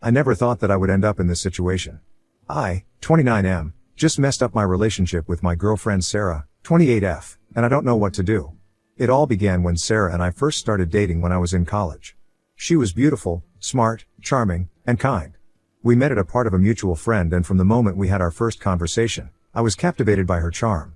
I never thought that I would end up in this situation. I, 29M, just messed up my relationship with my girlfriend Sarah, 28F, and I don't know what to do. It all began when Sarah and I first started dating when I was in college. She was beautiful, smart, charming, and kind. We met at a part of a mutual friend, and from the moment we had our first conversation, I was captivated by her charm.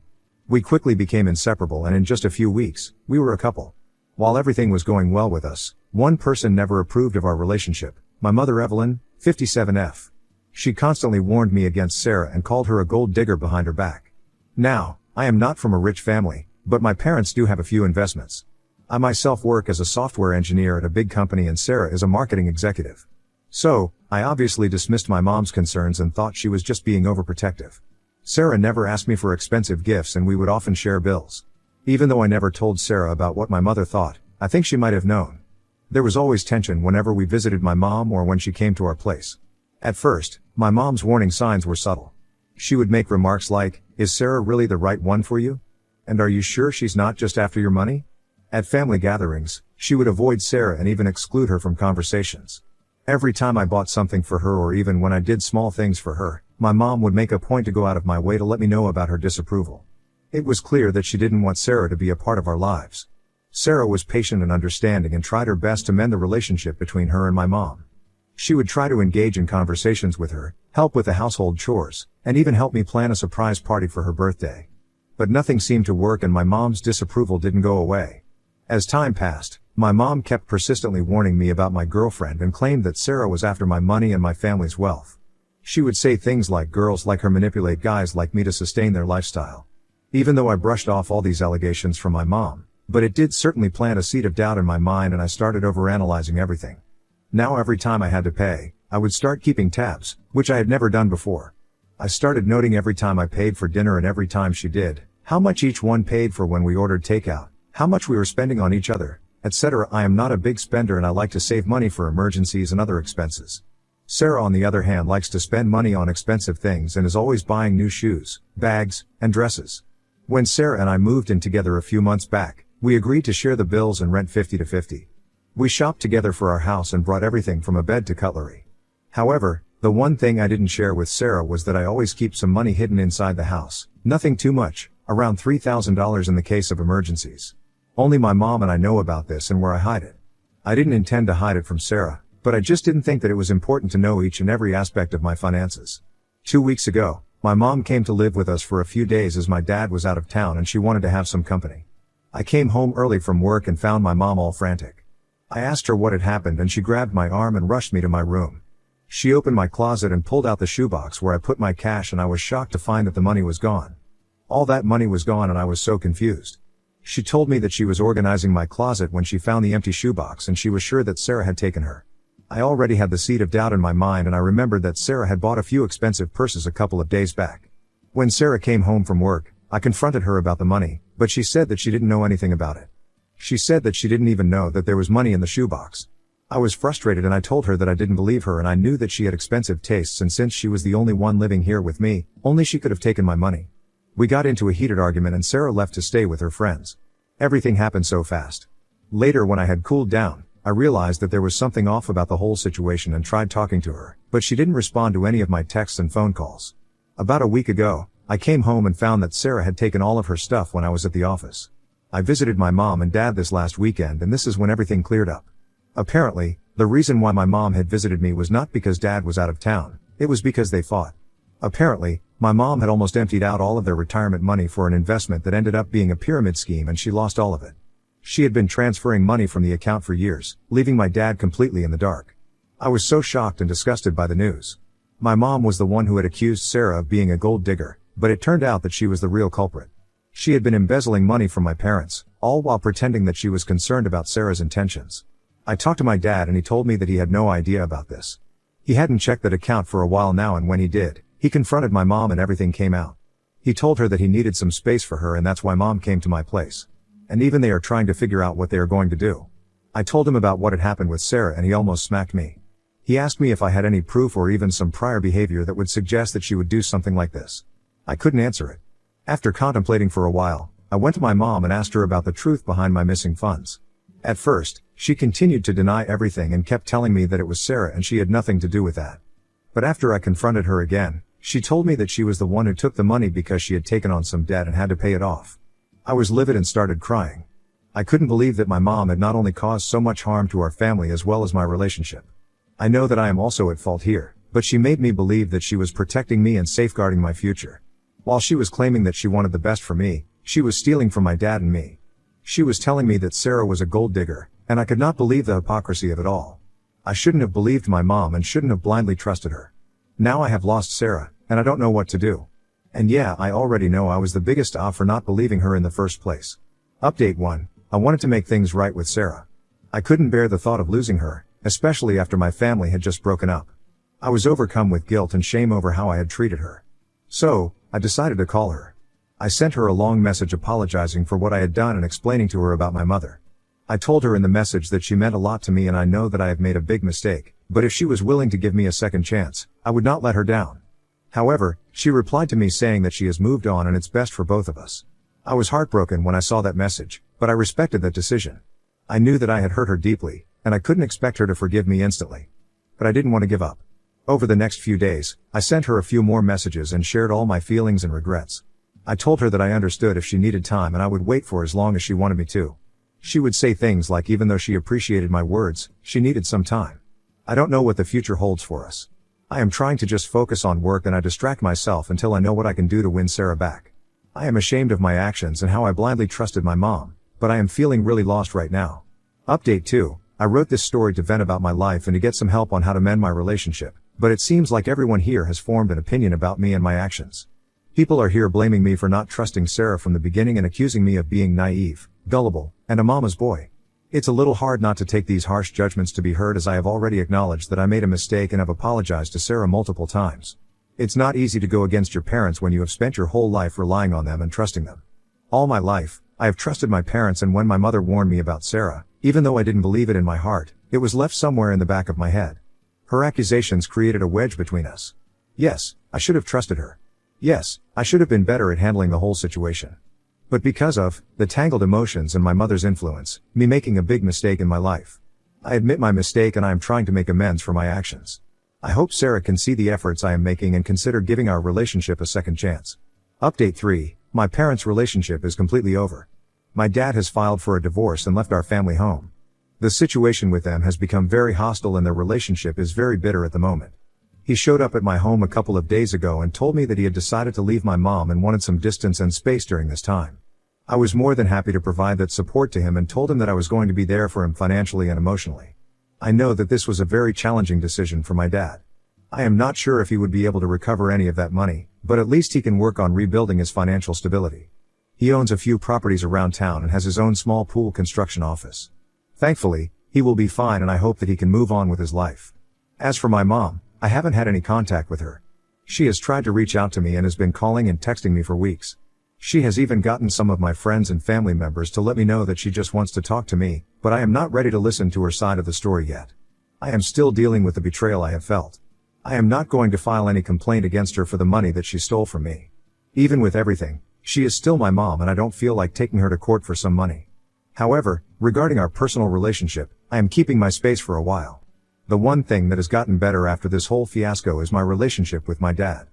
We quickly became inseparable, and in just a few weeks, we were a couple. While everything was going well with us, one person never approved of our relationship, my mother Evelyn, 57F. She constantly warned me against Sarah and called her a gold digger behind her back. Now, I am not from a rich family, but my parents do have a few investments. I myself work as a software engineer at a big company, and Sarah is a marketing executive. So, I obviously dismissed my mom's concerns and thought she was just being overprotective. Sarah never asked me for expensive gifts, and we would often share bills. Even though I never told Sarah about what my mother thought, I think she might have known. There was always tension whenever we visited my mom or when she came to our place. At first, my mom's warning signs were subtle. She would make remarks like, "Is Sarah really the right one for you? And are you sure she's not just after your money?" At family gatherings, she would avoid Sarah and even exclude her from conversations. Every time I bought something for her, or even when I did small things for her, my mom would make a point to go out of my way to let me know about her disapproval. It was clear that she didn't want Sarah to be a part of our lives. Sarah was patient and understanding and tried her best to mend the relationship between her and my mom. She would try to engage in conversations with her, help with the household chores, and even help me plan a surprise party for her birthday. But nothing seemed to work, and my mom's disapproval didn't go away. As time passed, my mom kept persistently warning me about my girlfriend and claimed that Sarah was after my money and my family's wealth. She would say things like girls like her manipulate guys like me to sustain their lifestyle. Even though I brushed off all these allegations from my mom, but it did certainly plant a seed of doubt in my mind, and I started overanalyzing everything. Now every time I had to pay, I would start keeping tabs, which I had never done before. I started noting every time I paid for dinner and every time she did, how much each one paid for when we ordered takeout, how much we were spending on each other, etc. I am not a big spender, and I like to save money for emergencies and other expenses. Sarah, on the other hand, likes to spend money on expensive things and is always buying new shoes, bags, and dresses. When Sarah and I moved in together a few months back, we agreed to share the bills and rent 50-50. We shopped together for our house and brought everything from a bed to cutlery. However, the one thing I didn't share with Sarah was that I always keep some money hidden inside the house. Nothing too much, around $3,000 in the case of emergencies. Only my mom and I know about this and where I hide it. I didn't intend to hide it from Sarah, but I just didn't think that it was important to know each and every aspect of my finances. 2 weeks ago, my mom came to live with us for a few days as my dad was out of town and she wanted to have some company. I came home early from work and found my mom all frantic. I asked her what had happened, and she grabbed my arm and rushed me to my room. She opened my closet and pulled out the shoebox where I put my cash, and I was shocked to find that the money was gone. All that money was gone, and I was so confused. She told me that she was organizing my closet when she found the empty shoebox, and she was sure that Sarah had taken her. I already had the seed of doubt in my mind, and I remembered that Sarah had bought a few expensive purses a couple of days back. When Sarah came home from work, I confronted her about the money, but she said that she didn't know anything about it. She said that she didn't even know that there was money in the shoebox. I was frustrated, and I told her that I didn't believe her, and I knew that she had expensive tastes, and since she was the only one living here with me, only she could have taken my money. We got into a heated argument and Sarah left to stay with her friends. Everything happened so fast. Later, when I had cooled down, I realized that there was something off about the whole situation and tried talking to her, but she didn't respond to any of my texts and phone calls. About a week ago, I came home and found that Sarah had taken all of her stuff when I was at the office. I visited my mom and dad this last weekend, and this is when everything cleared up. Apparently, the reason why my mom had visited me was not because dad was out of town, it was because they fought. Apparently, my mom had almost emptied out all of their retirement money for an investment that ended up being a pyramid scheme, and she lost all of it. She had been transferring money from the account for years, leaving my dad completely in the dark. I was so shocked and disgusted by the news. My mom was the one who had accused Sarah of being a gold digger, but it turned out that she was the real culprit. She had been embezzling money from my parents, all while pretending that she was concerned about Sarah's intentions. I talked to my dad, and he told me that he had no idea about this. He hadn't checked that account for a while now, and when he did, he confronted my mom and everything came out. He told her that he needed some space for her, and that's why mom came to my place. And even they are trying to figure out what they are going to do. I told him about what had happened with Sarah, and he almost smacked me. He asked me if I had any proof or even some prior behavior that would suggest that she would do something like this. I couldn't answer it. After contemplating for a while, I went to my mom and asked her about the truth behind my missing funds. At first, She continued to deny everything and kept telling me that it was Sarah and she had nothing to do with that. But after I confronted her again, she told me that she was the one who took the money because she had taken on some debt and had to pay it off. I was livid and started crying. I couldn't believe that my mom had not only caused so much harm to our family as well as my relationship. I know that I am also at fault here, but she made me believe that she was protecting me and safeguarding my future. While she was claiming that she wanted the best for me, she was stealing from my dad and me. She was telling me that Sarah was a gold digger, and I could not believe the hypocrisy of it all. I shouldn't have believed my mom and shouldn't have blindly trusted her. Now I have lost Sarah, and I don't know what to do. And yeah, I already know I was the biggest off for not believing her in the first place. Update 1. I wanted to make things right with Sarah. I couldn't bear the thought of losing her, especially after my family had just broken up. I was overcome with guilt and shame over how I had treated her. So, I decided to call her. I sent her a long message apologizing for what I had done and explaining to her about my mother. I told her in the message that she meant a lot to me and I know that I have made a big mistake, but if she was willing to give me a second chance, I would not let her down. However, she replied to me saying that she has moved on and it's best for both of us. I was heartbroken when I saw that message, but I respected that decision. I knew that I had hurt her deeply, and I couldn't expect her to forgive me instantly. But I didn't want to give up. Over the next few days, I sent her a few more messages and shared all my feelings and regrets. I told her that I understood if she needed time and I would wait for as long as she wanted me to. She would say things like even though she appreciated my words, she needed some time. I don't know what the future holds for us. I am trying to just focus on work and I distract myself until I know what I can do to win Sarah back. I am ashamed of my actions and how I blindly trusted my mom, but I am feeling really lost right now. Update 2. I wrote this story to vent about my life and to get some help on how to mend my relationship, but it seems like everyone here has formed an opinion about me and my actions. People are here blaming me for not trusting Sarah from the beginning and accusing me of being naive, gullible, and a mama's boy. It's a little hard not to take these harsh judgments to be heard as I have already acknowledged that I made a mistake and have apologized to Sarah multiple times. It's not easy to go against your parents when you have spent your whole life relying on them and trusting them. All my life, I have trusted my parents, and when my mother warned me about Sarah, even though I didn't believe it in my heart, it was left somewhere in the back of my head. Her accusations created a wedge between us. Yes, I should have trusted her. Yes, I should have been better at handling the whole situation. But because of the tangled emotions and my mother's influence, me making a big mistake in my life. I admit my mistake and I am trying to make amends for my actions. I hope Sarah can see the efforts I am making and consider giving our relationship a second chance. Update 3. My parents' relationship is completely over. My dad has filed for a divorce and left our family home. The situation with them has become very hostile and their relationship is very bitter at the moment. He showed up at my home a couple of days ago and told me that he had decided to leave my mom and wanted some distance and space during this time. I was more than happy to provide that support to him and told him that I was going to be there for him financially and emotionally. I know that this was a very challenging decision for my dad. I am not sure if he would be able to recover any of that money, but at least he can work on rebuilding his financial stability. He owns a few properties around town and has his own small pool construction office. Thankfully, he will be fine and I hope that he can move on with his life. As for my mom, I haven't had any contact with her. She has tried to reach out to me and has been calling and texting me for weeks. She has even gotten some of my friends and family members to let me know that she just wants to talk to me, but I am not ready to listen to her side of the story yet. I am still dealing with the betrayal I have felt. I am not going to file any complaint against her for the money that she stole from me. Even with everything, she is still my mom and I don't feel like taking her to court for some money. However, regarding our personal relationship, I am keeping my space for a while. The one thing that has gotten better after this whole fiasco is my relationship with my dad.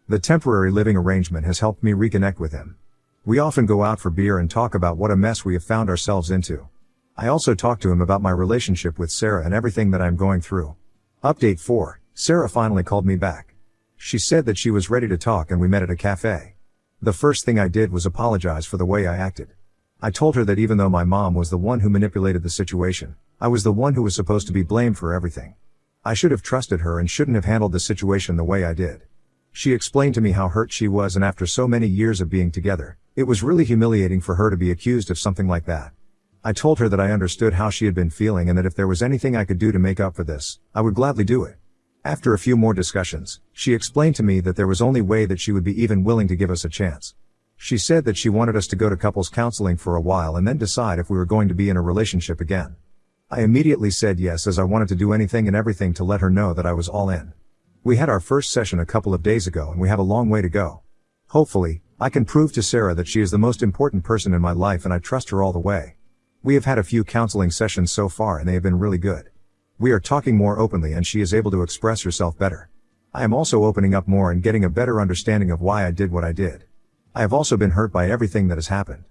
The temporary living arrangement has helped me reconnect with him. We often go out for beer and talk about what a mess we have found ourselves into. I also talk to him about my relationship with Sarah and everything that I'm going through. Update 4. Sarah finally called me back. She said that she was ready to talk and we met at a cafe. The first thing I did was apologize for the way I acted. I told her that even though my mom was the one who manipulated the situation, I was the one who was supposed to be blamed for everything. I should have trusted her and shouldn't have handled the situation the way I did. She explained to me how hurt she was and after so many years of being together, it was really humiliating for her to be accused of something like that. I told her that I understood how she had been feeling and that if there was anything I could do to make up for this, I would gladly do it. After a few more discussions, she explained to me that there was only way that she would be even willing to give us a chance. She said that she wanted us to go to couples counseling for a while and then decide if we were going to be in a relationship again. I immediately said yes as I wanted to do anything and everything to let her know that I was all in. We had our first session a couple of days ago and we have a long way to go. Hopefully, I can prove to Sarah that she is the most important person in my life and I trust her all the way. We have had a few counseling sessions so far and they have been really good. We are talking more openly and she is able to express herself better. I am also opening up more and getting a better understanding of why I did what I did. I have also been hurt by everything that has happened.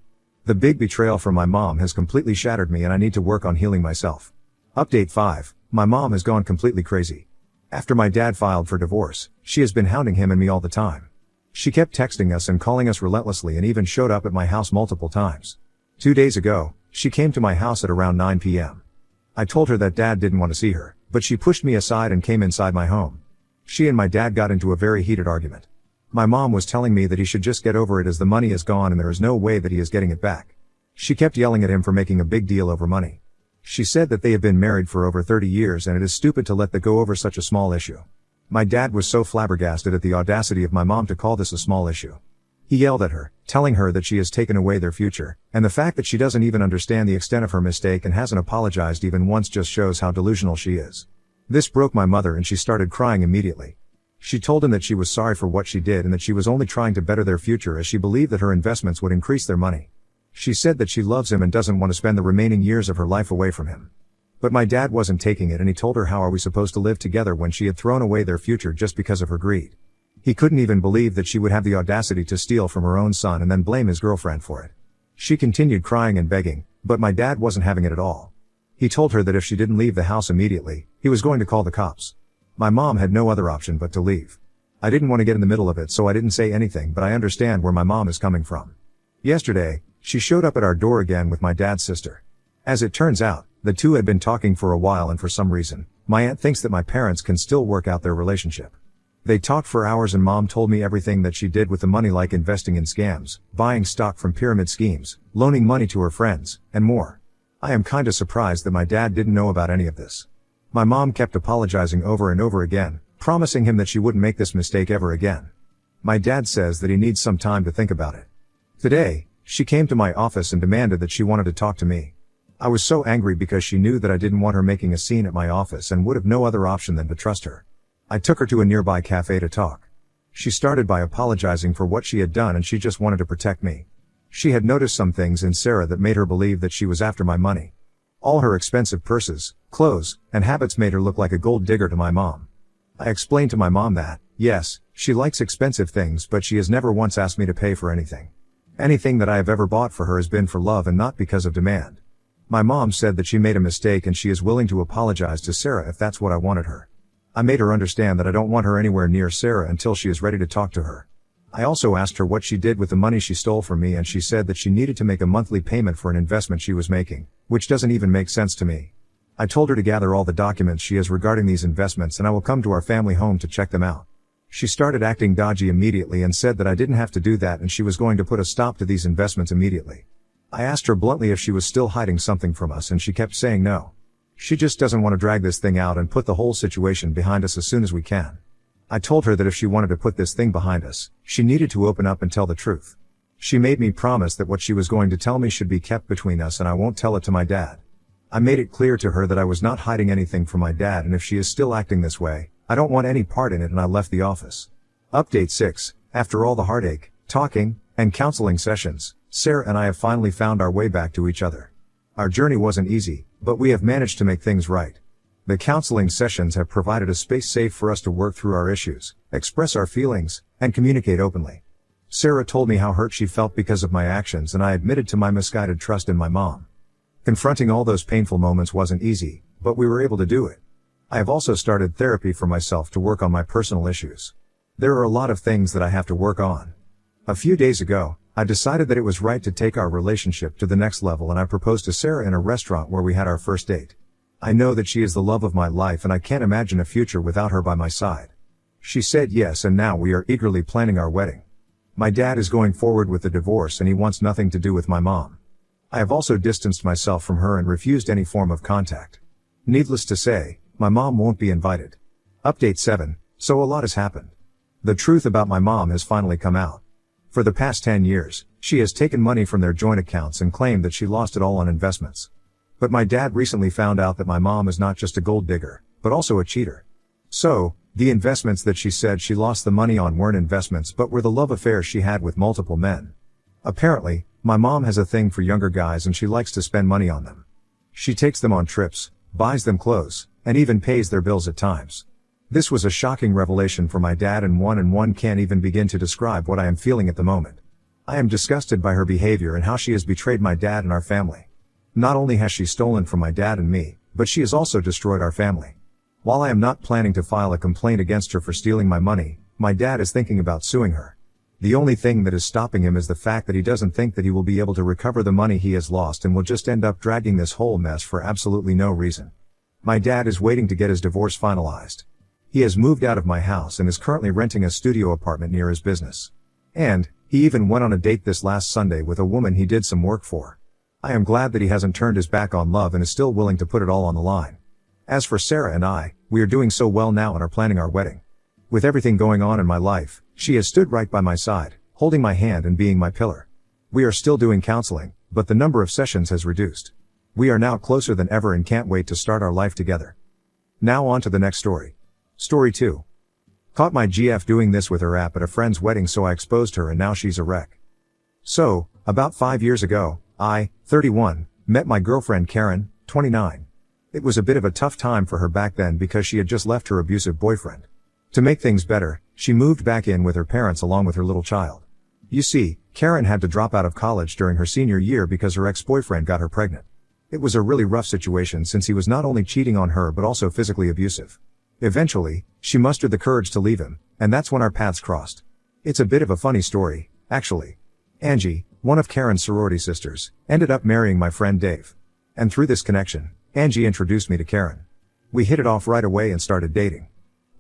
The big betrayal from my mom has completely shattered me and I need to work on healing myself. Update 5. My mom has gone completely crazy. After my dad filed for divorce, she has been hounding him and me all the time. She kept texting us and calling us relentlessly and even showed up at my house multiple times. 2 days ago, she came to my house at around 9 p.m. I told her that dad didn't want to see her, but she pushed me aside and came inside my home. She and my dad got into a very heated argument. My mom was telling me that he should just get over it as the money is gone and there is no way that he is getting it back. She kept yelling at him for making a big deal over money. She said that they have been married for over 30 years and it is stupid to let that go over such a small issue. My dad was so flabbergasted at the audacity of my mom to call this a small issue. He yelled at her, telling her that she has taken away their future, and the fact that she doesn't even understand the extent of her mistake and hasn't apologized even once just shows how delusional she is. This broke my mother and she started crying immediately. She told him that she was sorry for what she did and that she was only trying to better their future as she believed that her investments would increase their money. She said that she loves him and doesn't want to spend the remaining years of her life away from him. But my dad wasn't taking it and he told her how are we supposed to live together when she had thrown away their future just because of her greed. He couldn't even believe that she would have the audacity to steal from her own son and then blame his girlfriend for it. She continued crying and begging, but my dad wasn't having it at all. He told her that if she didn't leave the house immediately, he was going to call the cops. My mom had no other option but to leave. I didn't want to get in the middle of it so I didn't say anything, but I understand where my mom is coming from. Yesterday, she showed up at our door again with my dad's sister. As it turns out, the two had been talking for a while and for some reason, my aunt thinks that my parents can still work out their relationship. They talked for hours and mom told me everything that she did with the money, like investing in scams, buying stock from pyramid schemes, loaning money to her friends, and more. I am kinda surprised that my dad didn't know about any of this. My mom kept apologizing over and over again, promising him that she wouldn't make this mistake ever again. My dad says that he needs some time to think about it. Today, she came to my office and demanded that she wanted to talk to me. I was so angry because she knew that I didn't want her making a scene at my office and would have no other option than to trust her. I took her to a nearby cafe to talk. She started by apologizing for what she had done and she just wanted to protect me. She had noticed some things in Sarah that made her believe that she was after my money. All her expensive purses, clothes, and habits made her look like a gold digger to my mom. I explained to my mom that, yes, she likes expensive things but she has never once asked me to pay for anything. Anything that I have ever bought for her has been for love and not because of demand. My mom said that she made a mistake and she is willing to apologize to Sarah if that's what I wanted her. I made her understand that I don't want her anywhere near Sarah until she is ready to talk to her. I also asked her what she did with the money she stole from me and she said that she needed to make a monthly payment for an investment she was making, which doesn't even make sense to me. I told her to gather all the documents she has regarding these investments and I will come to our family home to check them out. She started acting dodgy immediately and said that I didn't have to do that and she was going to put a stop to these investments immediately. I asked her bluntly if she was still hiding something from us and she kept saying no. She just doesn't want to drag this thing out and put the whole situation behind us as soon as we can. I told her that if she wanted to put this thing behind us, she needed to open up and tell the truth. She made me promise that what she was going to tell me should be kept between us and I won't tell it to my dad. I made it clear to her that I was not hiding anything from my dad and if she is still acting this way, I don't want any part in it and I left the office. Update 6. After all the heartache, talking, and counseling sessions, Sarah and I have finally found our way back to each other. Our journey wasn't easy, but we have managed to make things right. The counseling sessions have provided a space safe for us to work through our issues, express our feelings, and communicate openly. Sarah told me how hurt she felt because of my actions and I admitted to my misguided trust in my mom. Confronting all those painful moments wasn't easy, but we were able to do it. I have also started therapy for myself to work on my personal issues. There are a lot of things that I have to work on. A few days ago, I decided that it was right to take our relationship to the next level and I proposed to Sarah in a restaurant where we had our first date. I know that she is the love of my life and I can't imagine a future without her by my side. She said yes and now we are eagerly planning our wedding. My dad is going forward with the divorce and he wants nothing to do with my mom. I have also distanced myself from her and refused any form of contact. Needless to say, my mom won't be invited. Update 7. So a lot has happened. The truth about my mom has finally come out. For the past 10 years, she has taken money from their joint accounts and claimed that she lost it all on investments. But my dad recently found out that my mom is not just a gold digger, but also a cheater. So, the investments that she said she lost the money on weren't investments but were the love affairs she had with multiple men. Apparently, My mom has a thing for younger guys and she likes to spend money on them. She takes them on trips, buys them clothes, and even pays their bills at times. This was a shocking revelation for my dad and one can't even begin to describe what I am feeling at the moment. I am disgusted by her behavior and how she has betrayed my dad and our family. Not only has she stolen from my dad and me, but she has also destroyed our family. While I am not planning to file a complaint against her for stealing my money, my dad is thinking about suing her. The only thing that is stopping him is the fact that he doesn't think that he will be able to recover the money he has lost and will just end up dragging this whole mess for absolutely no reason. My dad is waiting to get his divorce finalized. He has moved out of my house and is currently renting a studio apartment near his business. And he even went on a date this last Sunday with a woman he did some work for. I am glad that he hasn't turned his back on love and is still willing to put it all on the line. As for Sarah and I, we are doing so well now and are planning our wedding. With everything going on in my life, she has stood right by my side, holding my hand and being my pillar. We are still doing counseling, but the number of sessions has reduced. We are now closer than ever and can't wait to start our life together. Now on to the next story. Story 2. Caught my GF doing this with her app at a friend's wedding, so I exposed her and now she's a wreck. So, about 5 years ago, I, 31, met my girlfriend Karen, 29. It was a bit of a tough time for her back then because she had just left her abusive boyfriend. To make things better, she moved back in with her parents along with her little child. You see, Karen had to drop out of college during her senior year because her ex-boyfriend got her pregnant. It was a really rough situation since he was not only cheating on her but also physically abusive. Eventually, she mustered the courage to leave him, and that's when our paths crossed. It's a bit of a funny story, actually. Angie, one of Karen's sorority sisters, ended up marrying my friend Dave. And through this connection, Angie introduced me to Karen. We hit it off right away and started dating.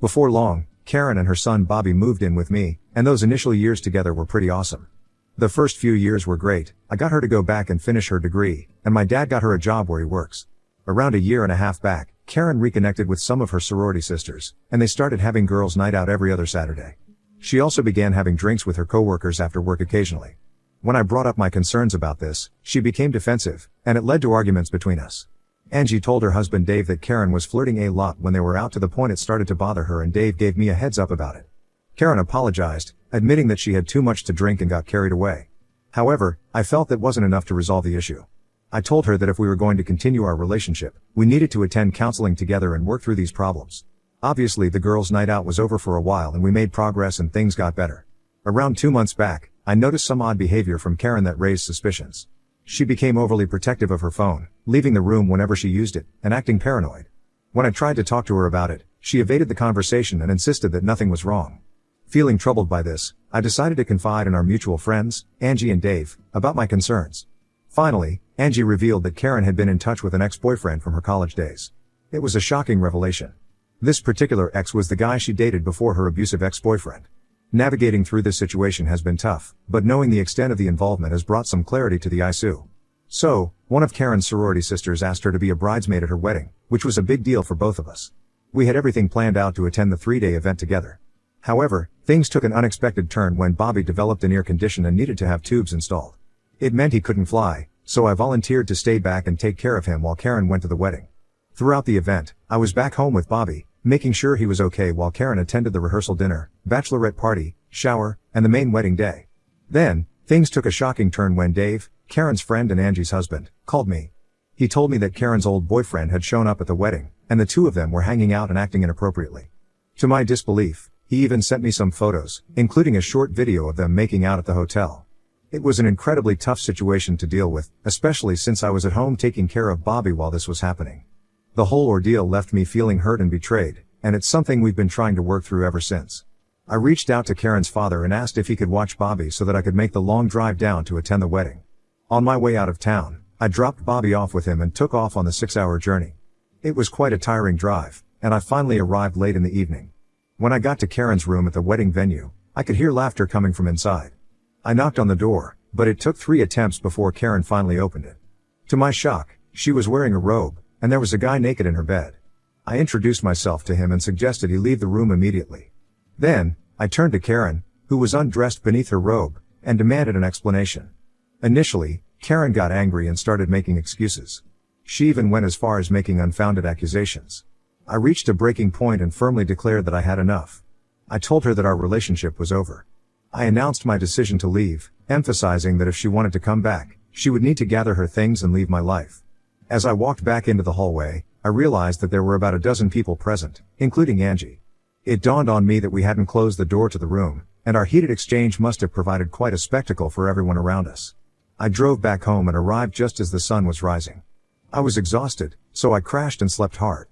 Before long, Karen and her son Bobby moved in with me, and those initial years together were pretty awesome. The first few years were great. I got her to go back and finish her degree, and my dad got her a job where he works. Around a year and a half back, Karen reconnected with some of her sorority sisters, and they started having girls' night out every other Saturday. She also began having drinks with her coworkers after work occasionally. When I brought up my concerns about this, she became defensive, and it led to arguments between us. Angie told her husband Dave that Karen was flirting a lot when they were out, to the point it started to bother her, and Dave gave me a heads up about it. Karen apologized, admitting that she had too much to drink and got carried away. However, I felt that wasn't enough to resolve the issue. I told her that if we were going to continue our relationship, we needed to attend counseling together and work through these problems. Obviously, the girls' night out was over for a while and we made progress and things got better. Around 2 months back, I noticed some odd behavior from Karen that raised suspicions. She became overly protective of her phone, leaving the room whenever she used it, and acting paranoid. When I tried to talk to her about it, she evaded the conversation and insisted that nothing was wrong. Feeling troubled by this, I decided to confide in our mutual friends, Angie and Dave, about my concerns. Finally, Angie revealed that Karen had been in touch with an ex-boyfriend from her college days. It was a shocking revelation. This particular ex was the guy she dated before her abusive ex-boyfriend. Navigating through this situation has been tough, but knowing the extent of the involvement has brought some clarity to the issue. So, one of Karen's sorority sisters asked her to be a bridesmaid at her wedding, which was a big deal for both of us. We had everything planned out to attend the 3-day event together. However, things took an unexpected turn when Bobby developed an ear condition and needed to have tubes installed. It meant he couldn't fly, so I volunteered to stay back and take care of him while Karen went to the wedding. Throughout the event, I was back home with Bobby, making sure he was okay while Karen attended the rehearsal dinner, bachelorette party, shower, and the main wedding day. Then, things took a shocking turn when Dave, Karen's friend and Angie's husband, called me. He told me that Karen's old boyfriend had shown up at the wedding, and the two of them were hanging out and acting inappropriately. To my disbelief, he even sent me some photos, including a short video of them making out at the hotel. It was an incredibly tough situation to deal with, especially since I was at home taking care of Bobby while this was happening. The whole ordeal left me feeling hurt and betrayed, and it's something we've been trying to work through ever since. I reached out to Karen's father and asked if he could watch Bobby so that I could make the long drive down to attend the wedding. On my way out of town, I dropped Bobby off with him and took off on the 6-hour journey. It was quite a tiring drive, and I finally arrived late in the evening. When I got to Karen's room at the wedding venue, I could hear laughter coming from inside. I knocked on the door, but it took 3 attempts before Karen finally opened it. To my shock, she was wearing a robe, and there was a guy naked in her bed. I introduced myself to him and suggested he leave the room immediately. Then, I turned to Karen, who was undressed beneath her robe, and demanded an explanation. Initially, Karen got angry and started making excuses. She even went as far as making unfounded accusations. I reached a breaking point and firmly declared that I had enough. I told her that our relationship was over. I announced my decision to leave, emphasizing that if she wanted to come back, she would need to gather her things and leave my life. As I walked back into the hallway, I realized that there were about a dozen people present, including Angie. It dawned on me that we hadn't closed the door to the room, and our heated exchange must have provided quite a spectacle for everyone around us. I drove back home and arrived just as the sun was rising. I was exhausted, so I crashed and slept hard.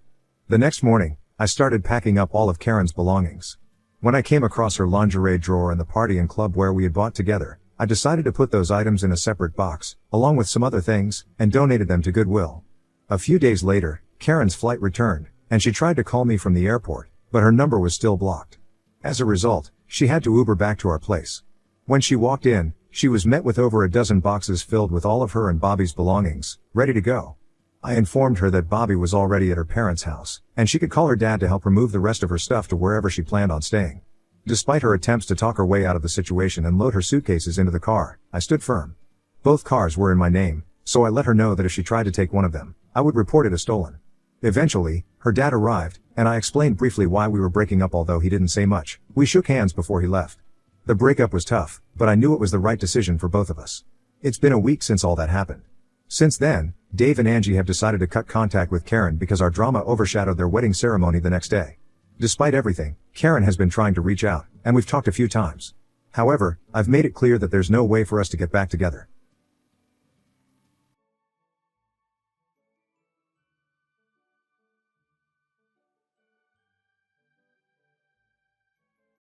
The next morning, I started packing up all of Karen's belongings. When I came across her lingerie drawer and the party and club wear we had bought together, I decided to put those items in a separate box, along with some other things, and donated them to Goodwill. A few days later, Karen's flight returned, and she tried to call me from the airport, but her number was still blocked. As a result, she had to Uber back to our place. When she walked in, she was met with over a dozen boxes filled with all of her and Bobby's belongings, ready to go. I informed her that Bobby was already at her parents' house, and she could call her dad to help her move the rest of her stuff to wherever she planned on staying. Despite her attempts to talk her way out of the situation and load her suitcases into the car, I stood firm. Both cars were in my name, so I let her know that if she tried to take one of them, I would report it as stolen. Eventually, her dad arrived, and I explained briefly why we were breaking up, although he didn't say much. We shook hands before he left. The breakup was tough, but I knew it was the right decision for both of us. It's been a week since all that happened. Since then, Dave and Angie have decided to cut contact with Karen because our drama overshadowed their wedding ceremony the next day. Despite everything, Karen has been trying to reach out, and we've talked a few times. However, I've made it clear that there's no way for us to get back together.